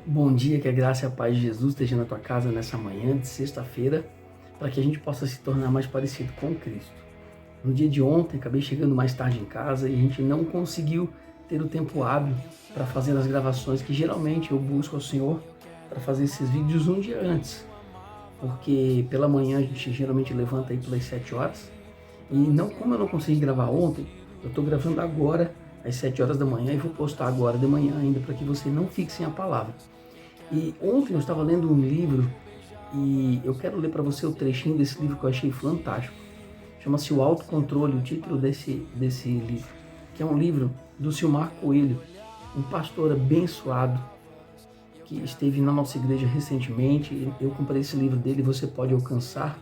Bom dia, que a graça e a paz de Jesus esteja na tua casa nessa manhã de sexta-feira, para que a gente possa se tornar mais parecido com Cristo. No dia de ontem, acabei chegando mais tarde em casa e a gente não conseguiu ter o tempo hábil para fazer as gravações que geralmente eu busco ao Senhor para fazer esses vídeos um dia antes, porque pela manhã a gente geralmente levanta aí pelas 7 horas e não, como eu não consegui gravar ontem, eu estou gravando agora às 7 horas da manhã e vou postar agora de manhã ainda para que você não fique sem a palavra. E ontem eu estava lendo um livro e eu quero ler para você o trechinho desse livro que eu achei fantástico. Chama-se O Autocontrole, o título desse livro, que é um livro do Silmar Coelho, um pastor abençoado que esteve na nossa igreja recentemente. Eu comprei esse livro dele, você pode alcançar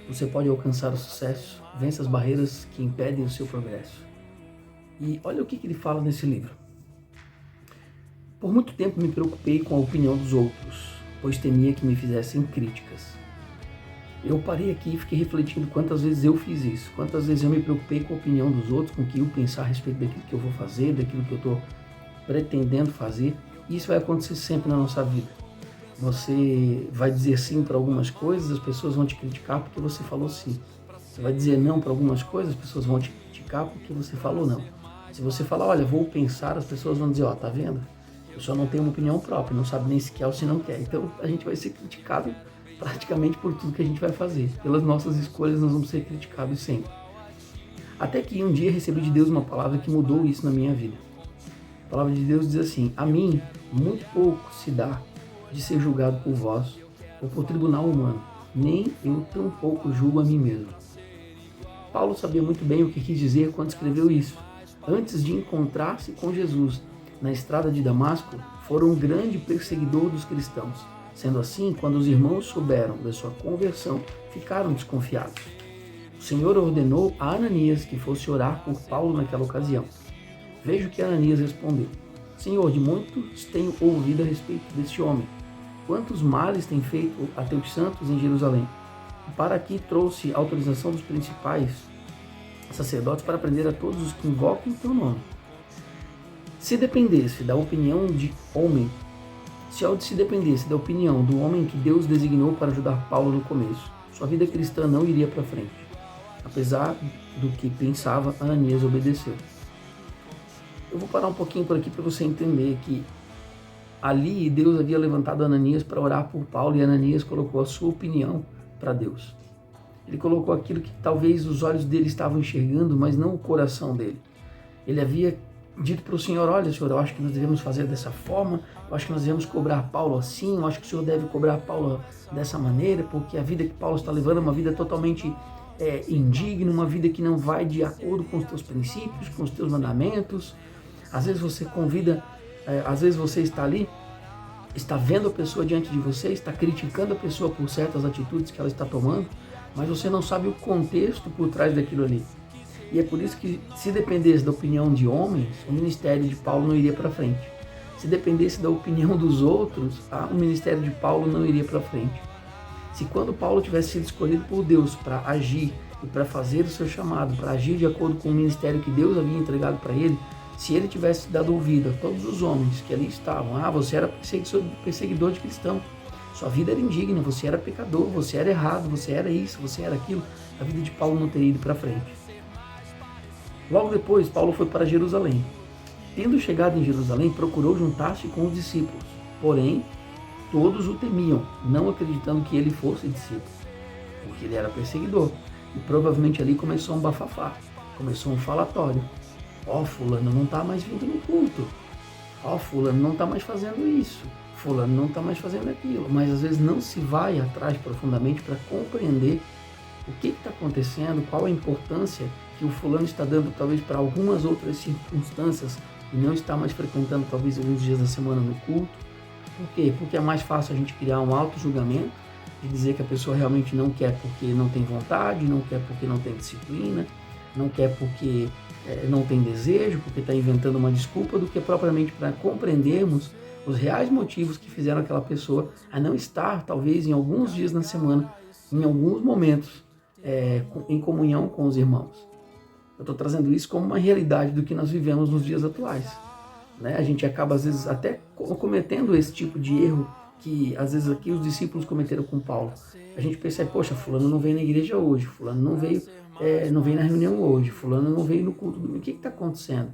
o sucesso, vence as barreiras que impedem o seu progresso. E olha o que ele fala nesse livro. Por muito tempo me preocupei com a opinião dos outros, pois temia que me fizessem críticas. Eu parei aqui e fiquei refletindo quantas vezes eu fiz isso, quantas vezes eu me preocupei com a opinião dos outros, com o que eu pensar a respeito daquilo que eu vou fazer, daquilo que eu estou pretendendo fazer. E isso vai acontecer sempre na nossa vida. Você vai dizer sim para algumas coisas, as pessoas vão te criticar porque você falou sim. Você vai dizer não para algumas coisas, as pessoas vão te criticar porque você falou não. Se você falar, olha, vou pensar, as pessoas vão dizer, ó, tá vendo? A pessoa não tem uma opinião própria, não sabe nem se quer ou se não quer. Então a gente vai ser criticado praticamente por tudo que a gente vai fazer. Pelas nossas escolhas nós vamos ser criticados sempre. Até que um dia recebi de Deus uma palavra que mudou isso na minha vida. A palavra de Deus diz assim: a mim muito pouco se dá de ser julgado por vós ou por tribunal humano, nem eu tão pouco julgo a mim mesmo. Paulo sabia muito bem o que quis dizer quando escreveu isso. Antes de encontrar-se com Jesus na estrada de Damasco, foram um grande perseguidor dos cristãos. Sendo assim, quando os irmãos souberam da sua conversão, ficaram desconfiados. O Senhor ordenou a Ananias que fosse orar por Paulo naquela ocasião. Veja o que Ananias respondeu: Senhor, de muitos tenho ouvido a respeito deste homem. Quantos males tem feito a teus santos em Jerusalém? E para aqui trouxe autorização dos principais sacerdotes para prender a todos os que invocam o teu nome. Se dependesse da opinião de homem, se dependesse da opinião do homem que Deus designou para ajudar Paulo no começo, sua vida cristã não iria para frente. Apesar do que pensava, Ananias obedeceu. Eu vou parar um pouquinho por aqui para você entender que ali Deus havia levantado Ananias para orar por Paulo e Ananias colocou a sua opinião para Deus. Ele colocou aquilo que talvez os olhos dele estavam enxergando, mas não o coração dele. Ele havia dito para o Senhor: olha, Senhor, eu acho que nós devemos fazer dessa forma, eu acho que nós devemos cobrar Paulo assim, eu acho que o Senhor deve cobrar Paulo dessa maneira, porque a vida que Paulo está levando é uma vida totalmente indigna, uma vida que não vai de acordo com os teus princípios, com os teus mandamentos. Às vezes você convida, às vezes você está ali, está vendo a pessoa diante de você, está criticando a pessoa por certas atitudes que ela está tomando, mas você não sabe o contexto por trás daquilo ali. E é por isso que, se dependesse da opinião de homens, o ministério de Paulo não iria para frente. Se dependesse da opinião dos outros, o ministério de Paulo não iria para frente. Se quando Paulo tivesse sido escolhido por Deus para agir e para fazer o seu chamado, para agir de acordo com o ministério que Deus havia entregado para ele, se ele tivesse dado ouvido a todos os homens que ali estavam, você era perseguidor de cristão, sua vida era indigna, você era pecador, você era errado, você era isso, você era aquilo, a vida de Paulo não teria ido para frente. Logo depois, Paulo foi para Jerusalém. Tendo chegado em Jerusalém, procurou juntar-se com os discípulos. Porém, todos o temiam, não acreditando que ele fosse discípulo, porque ele era perseguidor. E provavelmente ali começou um bafafá, começou um falatório. Fulano não está mais vindo no culto. Fulano não está mais fazendo isso. Fulano não está mais fazendo aquilo. Mas às vezes não se vai atrás profundamente para compreender o que está acontecendo, qual a importância que o fulano está dando talvez para algumas outras circunstâncias e não está mais frequentando talvez alguns dias da semana no culto. Por quê? Porque é mais fácil a gente criar um auto-julgamento de dizer que a pessoa realmente não quer porque não tem vontade, não quer porque não tem disciplina, não quer porque não tem desejo, porque está inventando uma desculpa, do que propriamente para compreendermos os reais motivos que fizeram aquela pessoa a não estar talvez em alguns dias na semana, em alguns momentos, em comunhão com os irmãos. Eu estou trazendo isso como uma realidade do que nós vivemos nos dias atuais. né? A gente acaba às vezes até cometendo esse tipo de erro que às vezes aqui os discípulos cometeram com Paulo. A gente percebe, poxa, fulano não veio na igreja hoje, fulano não veio, não veio na reunião hoje, fulano não veio no culto. O que está acontecendo?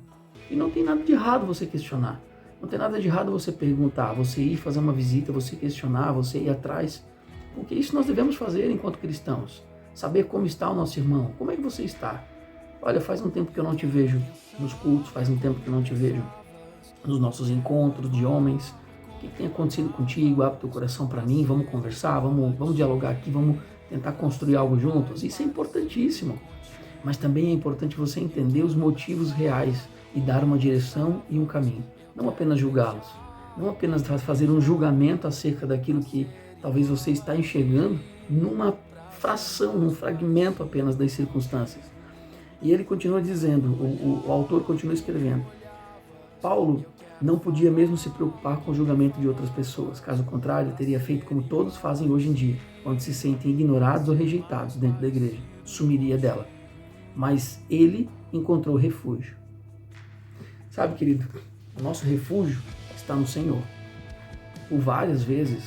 E não tem nada de errado você questionar. Não tem nada de errado você perguntar, você ir fazer uma visita, você questionar, você ir atrás. Porque isso nós devemos fazer enquanto cristãos. Saber como está o nosso irmão, como é que você está. Olha, faz um tempo que eu não te vejo nos cultos, faz um tempo que eu não te vejo nos nossos encontros de homens. O que tem acontecido contigo? Abre teu coração para mim, vamos conversar, vamos dialogar aqui, vamos tentar construir algo juntos. Isso é importantíssimo. Mas também é importante você entender os motivos reais e dar uma direção e um caminho. Não apenas julgá-los, não apenas fazer um julgamento acerca daquilo que talvez você está enxergando numa fração, num fragmento apenas das circunstâncias. E ele continua dizendo, o autor continua escrevendo, Paulo não podia mesmo se preocupar com o julgamento de outras pessoas, caso contrário, teria feito como todos fazem hoje em dia, quando se sentem ignorados ou rejeitados dentro da igreja, sumiria dela. Mas ele encontrou refúgio. Sabe, querido, o nosso refúgio está no Senhor. Por várias vezes,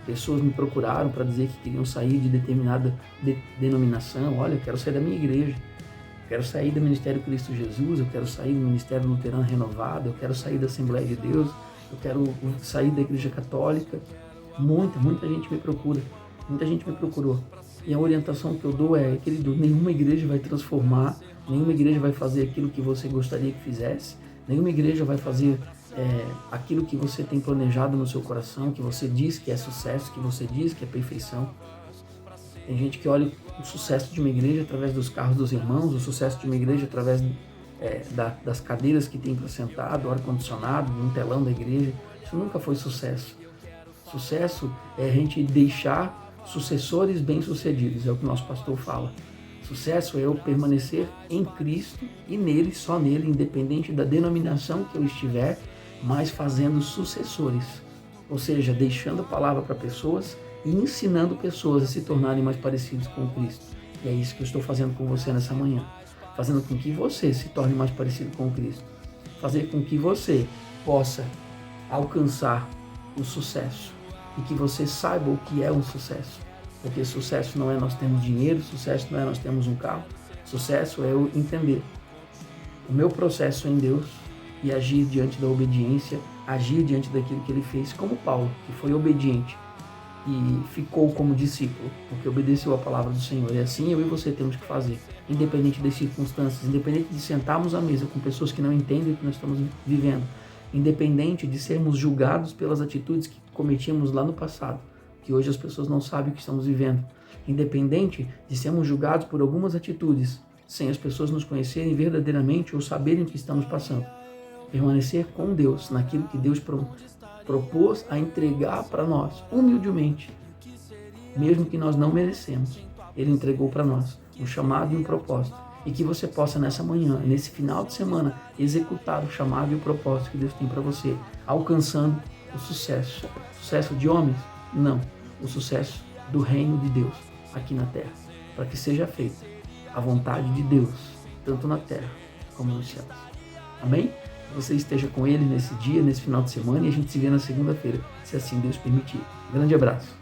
pessoas me procuraram para dizer que queriam sair de determinada denominação. Olha, eu quero sair da minha igreja, eu quero sair do Ministério Cristo Jesus, eu quero sair do Ministério Luterano Renovado, eu quero sair da Assembleia de Deus, eu quero sair da Igreja Católica. Muita gente me procura, muita gente me procurou. E a orientação que eu dou é, querido, nenhuma igreja vai transformar, nenhuma igreja vai fazer aquilo que você gostaria que fizesse, nenhuma igreja vai fazer aquilo que você tem planejado no seu coração, que você diz que é sucesso, que você diz que é perfeição. Tem gente que olha o sucesso de uma igreja através dos carros dos irmãos, o sucesso de uma igreja através das cadeiras que tem para sentar, do ar-condicionado, de um telão da igreja. Isso nunca foi sucesso. Sucesso é a gente deixar sucessores bem-sucedidos, é o que o nosso pastor fala. Sucesso é eu permanecer em Cristo e nele, só nele, independente da denominação que eu estiver, mas fazendo sucessores. Ou seja, deixando a palavra para pessoas e ensinando pessoas a se tornarem mais parecidos com Cristo. E é isso que eu estou fazendo com você nessa manhã. Fazendo com que você se torne mais parecido com Cristo. Fazer com que você possa alcançar o sucesso. E que você saiba o que é um sucesso. Porque sucesso não é nós termos dinheiro, sucesso não é nós termos um carro. Sucesso é eu entender o meu processo em Deus e agir diante da obediência, agir diante daquilo que ele fez, como Paulo, que foi obediente e ficou como discípulo, porque obedeceu a palavra do Senhor. E assim eu e você temos que fazer, independente das circunstâncias, independente de sentarmos à mesa com pessoas que não entendem o que nós estamos vivendo, independente de sermos julgados pelas atitudes que cometíamos lá no passado, que hoje as pessoas não sabem o que estamos vivendo, independente de sermos julgados por algumas atitudes, sem as pessoas nos conhecerem verdadeiramente ou saberem o que estamos passando. Permanecer com Deus, naquilo que Deus propôs a entregar para nós, humildemente, mesmo que nós não merecemos. Ele entregou para nós um chamado e um propósito. E que você possa nessa manhã, nesse final de semana, executar o chamado e o propósito que Deus tem para você, alcançando o sucesso. Sucesso de homens? Não. O sucesso do reino de Deus aqui na terra. Para que seja feita a vontade de Deus, tanto na terra como nos céus. Amém? Que você esteja com Ele nesse dia, nesse final de semana, e a gente se vê na segunda-feira, se assim Deus permitir. Grande abraço.